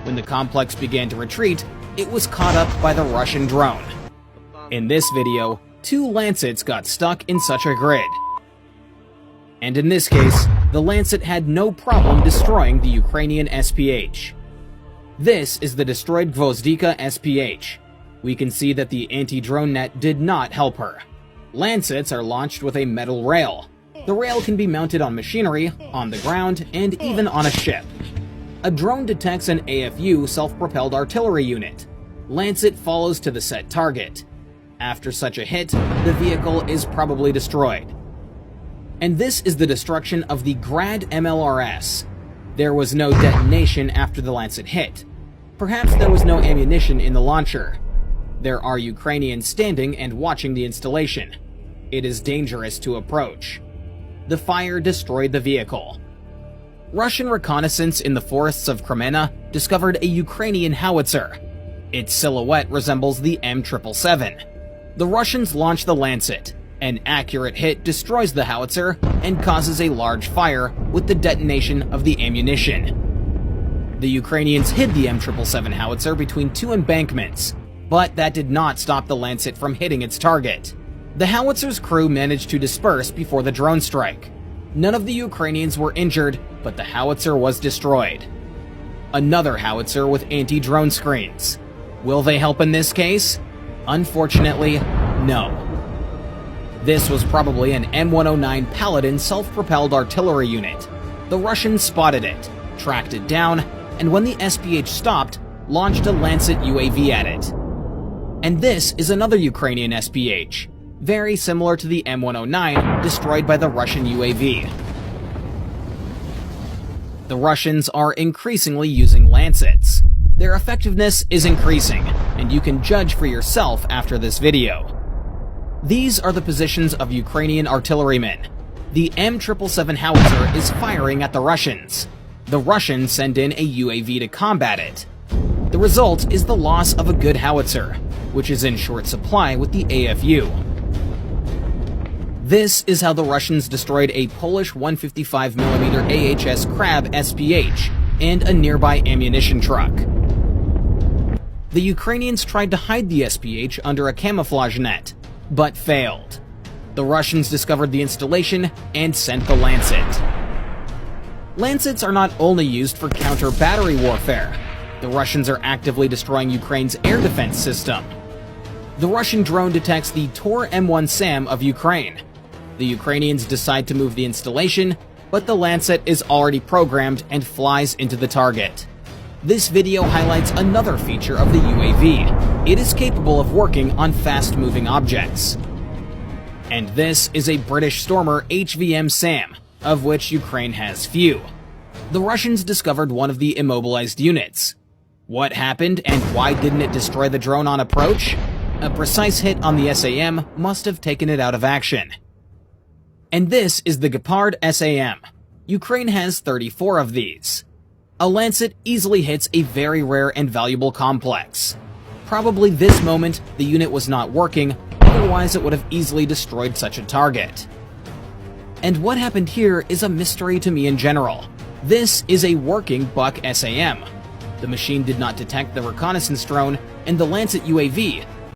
When the complex began to retreat, it was caught up by the Russian drone. In this video, 2 Lancets got stuck in such a grid. And in this case, the Lancet had no problem destroying the Ukrainian SPH. This is the destroyed Gvozdika SPH. We can see that the anti-drone net did not help her. Lancets are launched with a metal rail. The rail can be mounted on machinery, on the ground, and even on a ship. A drone detects an AFU self-propelled artillery unit. Lancet follows to the set target. After such a hit, the vehicle is probably destroyed. And this is the destruction of the Grad MLRS. There was no detonation after the Lancet hit. Perhaps there was no ammunition in the launcher. There are Ukrainians standing and watching the installation. It is dangerous to approach. The fire destroyed the vehicle. Russian reconnaissance in the forests of Kremenna discovered a Ukrainian howitzer. Its silhouette resembles the M777. The Russians launch the Lancet. An accurate hit destroys the howitzer and causes a large fire with the detonation of the ammunition. The Ukrainians hid the M777 howitzer between 2 embankments, but that did not stop the Lancet from hitting its target. The howitzer's crew managed to disperse before the drone strike. None of the Ukrainians were injured, but the howitzer was destroyed. Another howitzer with anti-drone screens. Will they help in this case? Unfortunately, no. This was probably an M109 Paladin self-propelled artillery unit. The Russians spotted it, tracked it down, and when the SPH stopped, launched a Lancet UAV at it. And this is another Ukrainian SPH, very similar to the M109 destroyed by the Russian UAV. The Russians are increasingly using Lancets. Their effectiveness is increasing, and you can judge for yourself after this video. These are the positions of Ukrainian artillerymen. The M777 howitzer is firing at the Russians. The Russians send in a UAV to combat it. The result is the loss of a good howitzer, which is in short supply with the AFU. This is how the Russians destroyed a Polish 155mm AHS Krab SPH and a nearby ammunition truck. The Ukrainians tried to hide the SPH under a camouflage net, but failed. The Russians discovered the installation and sent the Lancet. Lancets are not only used for counter-battery warfare. The Russians are actively destroying Ukraine's air defense system. The Russian drone detects the Tor M1 SAM of Ukraine. The Ukrainians decide to move the installation, but the Lancet is already programmed and flies into the target. This video highlights another feature of the UAV. It is capable of working on fast-moving objects. And this is a British Stormer HVM SAM, of which Ukraine has few. The Russians discovered one of the immobilized units. What happened and why didn't it destroy the drone on approach? A precise hit on the SAM must have taken it out of action. And this is the Gepard SAM. Ukraine has 34 of these. A Lancet easily hits a very rare and valuable complex. Probably this moment, the unit was not working, otherwise it would have easily destroyed such a target. And what happened here is a mystery to me in general. This is a working Buk SAM. The machine did not detect the reconnaissance drone, and the Lancet UAV